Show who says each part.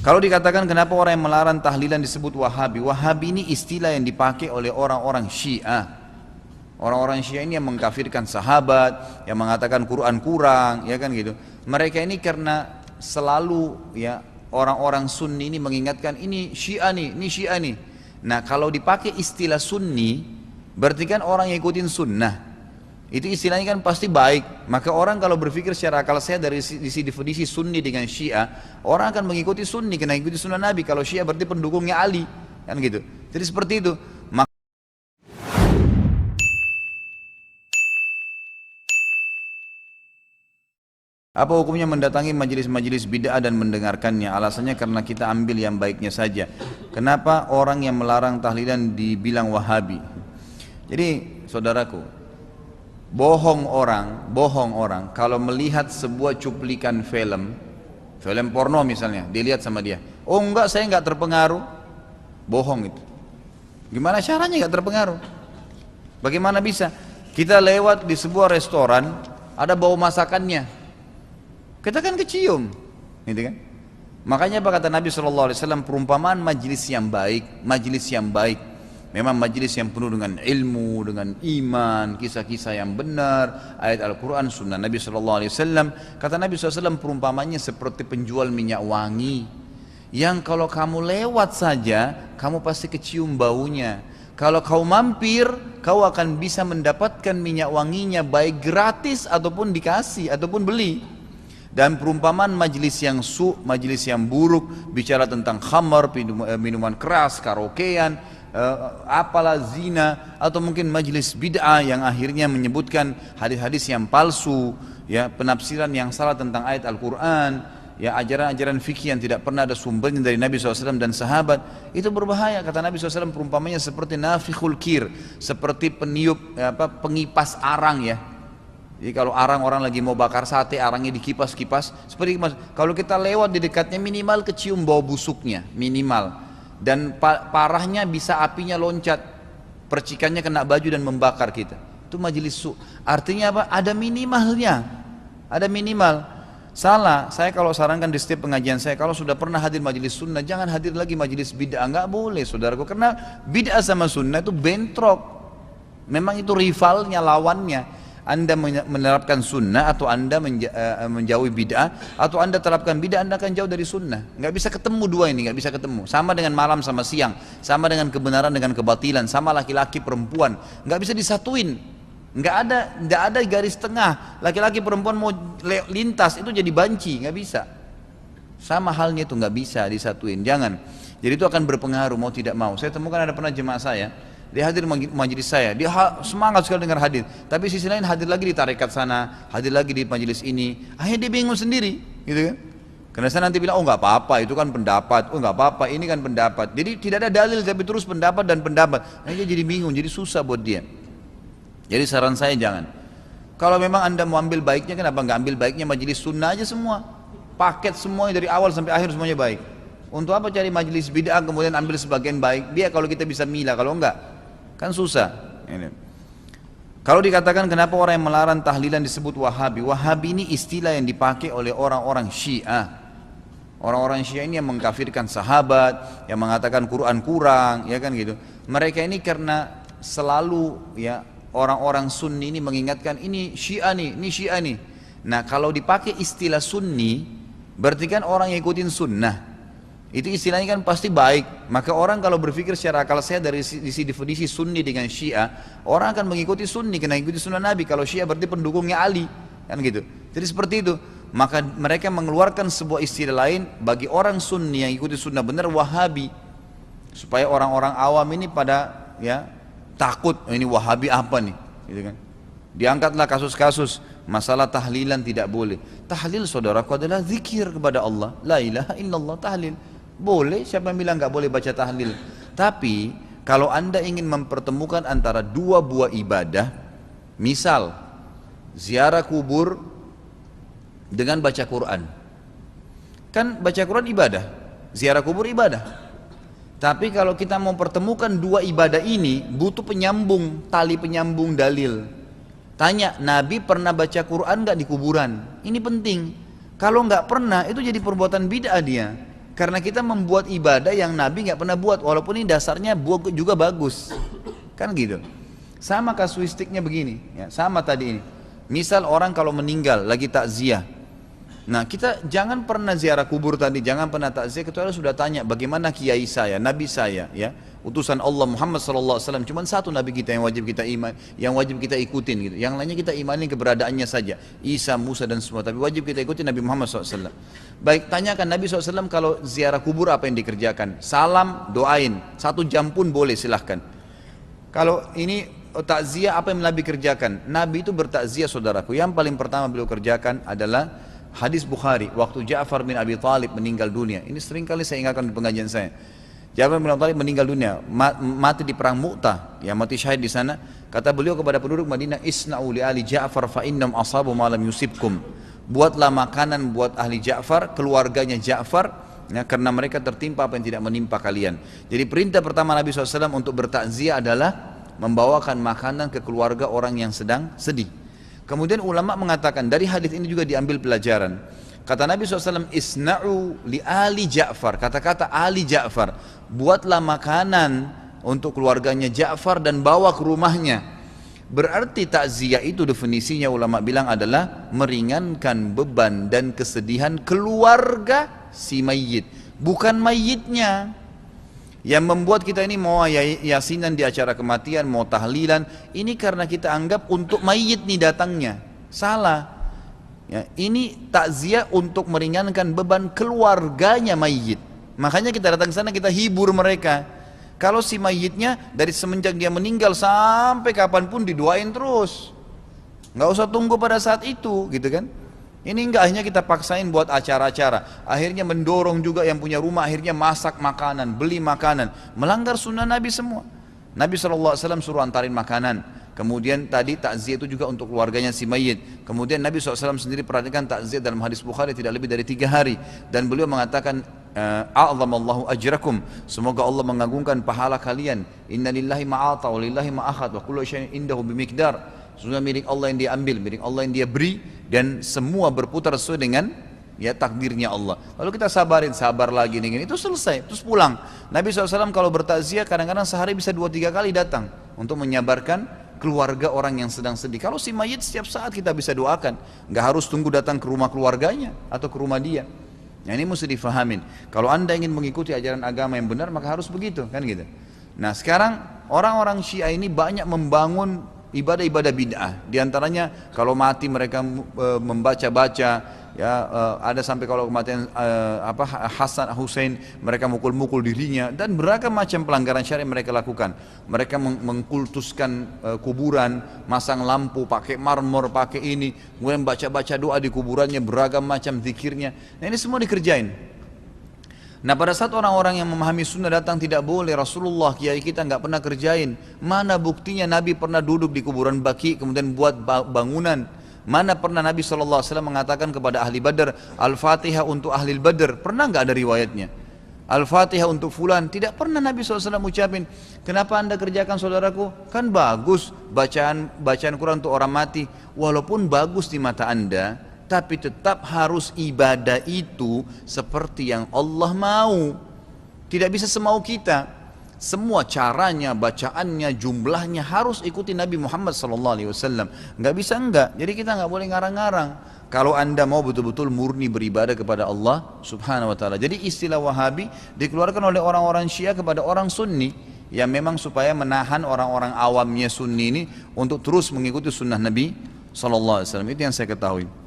Speaker 1: Kalau dikatakan kenapa orang yang melarang tahlilan disebut Wahabi? Wahabi ini istilah yang dipakai oleh orang-orang Syiah. Orang-orang Syiah ini yang mengkafirkan sahabat, yang mengatakan Quran kurang, ya kan gitu. Mereka ini karena selalu ya orang-orang Sunni ini mengingatkan ini Syiah nih, ini Syiah nih. Nah, kalau dipakai istilah Sunni, berarti kan orang yang ikutin sunnah. Itu istilahnya kan pasti baik. Maka orang kalau berpikir secara akal sehat dari sisi definisi Sunni dengan Syiah, orang akan mengikuti Sunni karena ikuti sunnah Nabi. Kalau Syiah berarti pendukungnya Ali, kan gitu. Jadi seperti itu. Apa hukumnya mendatangi majelis-majelis bid'ah dan mendengarkannya? Alasannya karena kita ambil yang baiknya saja. Kenapa orang yang melarang tahlilan dibilang Wahabi? Jadi saudaraku, bohong orang kalau melihat sebuah cuplikan film porno misalnya, dilihat sama dia. Oh enggak, saya enggak terpengaruh. Bohong itu. Gimana caranya enggak terpengaruh? Bagaimana bisa? Kita lewat di sebuah restoran, ada bau masakannya. Kita kan kecium, gitu kan? Makanya apa kata Nabi SAW, perumpamaan majlis yang baik, memang majlis yang penuh dengan ilmu, dengan iman, kisah-kisah yang benar, ayat Al-Quran, sunnah Nabi SAW. Kata Nabi SAW, perumpamannya seperti penjual minyak wangi, yang kalau kamu lewat saja, kamu pasti kecium baunya. Kalau kau mampir, kau akan bisa mendapatkan minyak wanginya, baik gratis ataupun dikasih, ataupun beli. Dan perumpamaan majlis yang majlis yang buruk, bicara tentang khamar, minuman keras, karaokean, apalah zina, atau mungkin majlis bid'ah yang akhirnya menyebutkan hadis-hadis yang palsu, ya, penafsiran yang salah tentang ayat Al-Quran, ya, ajaran-ajaran fikih yang tidak pernah ada sumbernya dari Nabi SAW dan sahabat. Itu berbahaya. Kata Nabi SAW, perumpamanya seperti nafikhul kir, seperti peniup pengipas arang, ya. Jadi kalau orang lagi mau bakar sate, arangnya dikipas-kipas, seperti kalau kita lewat di dekatnya, minimal kecium bau busuknya, minimal. Dan parahnya bisa apinya loncat, percikannya kena baju dan membakar kita. Itu majelis su. Artinya apa? Ada minimalnya, ada minimal. Salah, saya kalau sarankan di setiap pengajian saya, kalau sudah pernah hadir majelis sunnah, jangan hadir lagi majelis bid'ah. Enggak boleh, saudaraku, karena bid'ah sama sunnah itu bentrok. Memang itu rivalnya, lawannya. Anda menerapkan sunnah atau Anda menjauhi bid'ah, atau Anda terapkan bid'ah, Anda akan jauh dari sunnah. Nggak bisa ketemu dua ini, nggak bisa ketemu. Sama dengan malam sama siang, sama dengan kebenaran dengan kebatilan, sama laki-laki perempuan, nggak bisa disatuin. Nggak ada garis tengah. Laki-laki perempuan mau lintas itu jadi banci, nggak bisa. Sama halnya itu nggak bisa disatuin. Jangan. Jadi itu akan berpengaruh mau tidak mau. Saya temukan ada pernah jemaah saya. Dia hadir majelis saya, dia semangat sekali dengar hadir. Tapi sisi lain hadir lagi di tarekat sana, hadir lagi di majelis ini. Akhirnya dia bingung sendiri, gitu kan? Karena saya nanti bilang, oh nggak apa-apa, itu kan pendapat. Oh nggak apa-apa, ini kan pendapat. Jadi tidak ada dalil, tapi terus pendapat dan pendapat. Akhirnya dia jadi bingung, jadi susah buat dia. Jadi saran saya jangan. Kalau memang Anda mau ambil baiknya, kenapa nggak ambil baiknya majelis sunnah aja semua? Paket semuanya dari awal sampai akhir semuanya baik. Untuk apa cari majelis bid'ah kemudian ambil sebagian baik? Dia kalau kita bisa milah, kalau enggak kan susah. Kalau dikatakan kenapa orang yang melarang tahlilan disebut Wahabi? Wahabi ini istilah yang dipakai oleh orang-orang Syiah. Orang-orang Syiah ini yang mengkafirkan sahabat, yang mengatakan Quran kurang, ya kan gitu. Mereka ini karena selalu ya orang-orang Sunni ini mengingatkan ini Syiah nih, ini Syiah nih. Nah, kalau dipakai istilah Sunni, berarti kan orang yang ikutin sunnah. Itu istilahnya kan pasti baik. Maka orang kalau berpikir secara akal sehat dari sisi definisi Sunni dengan Syiah, orang akan mengikuti Sunni karena ikuti sunnah Nabi. Kalau Syiah berarti pendukungnya Ali, kan gitu. Jadi seperti itu. Maka mereka mengeluarkan sebuah istilah lain bagi orang Sunni yang ikuti sunnah benar, Wahabi, supaya orang-orang awam ini pada ya takut, oh, ini Wahabi apa nih, gitu kan. Diangkatlah kasus-kasus masalah tahlilan tidak boleh. Tahlil, saudaraku, adalah zikir kepada Allah. La ilaha illallah, tahlil. Boleh, siapa yang bilang nggak boleh baca tahlil? Tapi kalau Anda ingin mempertemukan antara dua buah ibadah, misal ziarah kubur dengan baca Quran, kan baca Quran ibadah, ziarah kubur ibadah. Tapi kalau kita mau pertemukan dua ibadah ini, butuh penyambung, tali penyambung dalil. Tanya, Nabi pernah baca Quran nggak di kuburan? Ini penting. Kalau nggak pernah, itu jadi perbuatan bid'ah dia. Karena kita membuat ibadah yang Nabi nggak pernah buat, walaupun ini dasarnya juga bagus, kan gitu. Sama kasuistiknya begini, ya, sama tadi ini. Misal orang kalau meninggal lagi takziah, nah kita jangan pernah ziarah kubur tadi, jangan pernah takziah kecuali sudah tanya bagaimana kiai saya, nabi saya, ya, utusan Allah Muhammad SAW. Cuman satu nabi kita yang wajib kita iman, yang wajib kita ikutin gitu. Yang lainnya kita imani keberadaannya saja, Isa, Musa dan semua. Tapi wajib kita ikutin Nabi Muhammad SAW. Baik, tanyakan Nabi SAW kalau ziarah kubur apa yang dikerjakan. Salam, doain, 1 jam pun boleh, silahkan. Kalau ini takziah apa yang Nabi kerjakan? Nabi itu bertakziah saudaraku. Yang paling pertama beliau kerjakan adalah hadis Bukhari. Waktu Ja'far bin Abi Thalib meninggal dunia. Ini sering kali saya ingatkan di pengajian saya. Ja'far bin Abi Thalib meninggal dunia, mati di perang Mu'tah, ya, mati syahid di sana. Kata beliau kepada penduduk Madinah, "Isna'u li ali Ja'far fa innam asabu ma lam yusibkum." Buatlah makanan buat ahli Ja'far, keluarganya Ja'far, ya, karena mereka tertimpa apa yang tidak menimpa kalian. Jadi perintah pertama Nabi SAW untuk bertakziah adalah membawakan makanan ke keluarga orang yang sedang sedih. Kemudian ulama mengatakan dari hadis ini juga diambil pelajaran. Kata Nabi SAW, "Isna'u li ali Ja'far." Kata-kata ali Ja'far, buatlah makanan untuk keluarganya Ja'far dan bawa ke rumahnya. Berarti takziah itu definisinya ulama bilang adalah meringankan beban dan kesedihan keluarga si mayit, bukan mayitnya. Yang membuat kita ini mau yasinan di acara kematian, mau tahlilan, ini karena kita anggap untuk mayit nih datangnya. Salah. Ya, ini takziah untuk meringankan beban keluarganya mayit. Makanya kita datang ke sana, kita hibur mereka. Kalau si mayitnya dari semenjak dia meninggal sampai kapanpun didoain terus, nggak usah tunggu pada saat itu, gitu kan? Ini enggak hanya kita paksain buat acara-acara, akhirnya mendorong juga yang punya rumah akhirnya masak makanan, beli makanan, melanggar sunnah Nabi semua. Nabi SAW suruh antarin makanan. Kemudian tadi takziah itu juga untuk keluarganya si mayit. Kemudian Nabi SAW sendiri perhatikan takziah dalam hadis Bukhari tidak lebih dari 3 hari. Dan beliau mengatakan, "A'zamallahu ajrakum." Semoga Allah mengagungkan pahala kalian. "Inna lillahi ma'ata wa lillahi ma'akhad wa kullu syai'in indahu bimiqdar." Sebenarnya milik Allah yang dia ambil, milik Allah yang dia beri, dan semua berputar sesuai dengan ya takdirnya Allah. Lalu kita sabarin, sabar lagi nih, itu selesai, terus pulang. Nabi SAW kalau bertakziah kadang-kadang sehari bisa 2-3 kali datang untuk menyabarkan keluarga orang yang sedang sedih. Kalau si mayit setiap saat kita bisa doakan, nggak harus tunggu datang ke rumah keluarganya atau ke rumah dia. Nah, ini mesti difahamin. Kalau anda ingin mengikuti ajaran agama yang benar maka harus begitu, kan gitu. Nah sekarang orang-orang Syiah ini banyak membangun ibadah-ibadah bid'ah. Di antaranya kalau mati mereka membaca-baca, ya, ada sampai kalau kematian Hasan Hussein mereka mukul-mukul dirinya, dan beragam macam pelanggaran syariat mereka lakukan. Mereka mengkultuskan kuburan, masang lampu, pakai marmor, pakai ini, kemudian baca-baca doa di kuburannya, beragam macam zikirnya. Nah, ini semua dikerjain. Nah, pada saat orang-orang yang memahami sunnah datang, tidak boleh, Rasulullah, kiai kita nggak pernah kerjain. Mana buktinya Nabi pernah duduk di kuburan Baqi kemudian buat bangunan? Mana pernah Nabi SAW mengatakan kepada ahli Badar, Al-Fatihah untuk ahli Badar? Pernah nggak ada riwayatnya? Al-Fatihah untuk fulan? Tidak pernah Nabi SAW ucapin. Kenapa anda kerjakan saudaraku? Kan bagus bacaan Quran untuk orang mati. Walaupun bagus di mata anda, tapi tetap harus ibadah itu seperti yang Allah mau. Tidak bisa semau kita. Semua caranya, bacaannya, jumlahnya harus ikuti Nabi Muhammad SAW. Nggak bisa enggak. Jadi kita nggak boleh ngarang-ngarang. Kalau anda mau betul-betul murni beribadah kepada Allah Subhanahu Wa Taala. Jadi istilah Wahabi dikeluarkan oleh orang-orang Syiah kepada orang Sunni yang memang supaya menahan orang-orang awamnya Sunni ini untuk terus mengikuti sunnah Nabi SAW. Itu yang saya ketahui.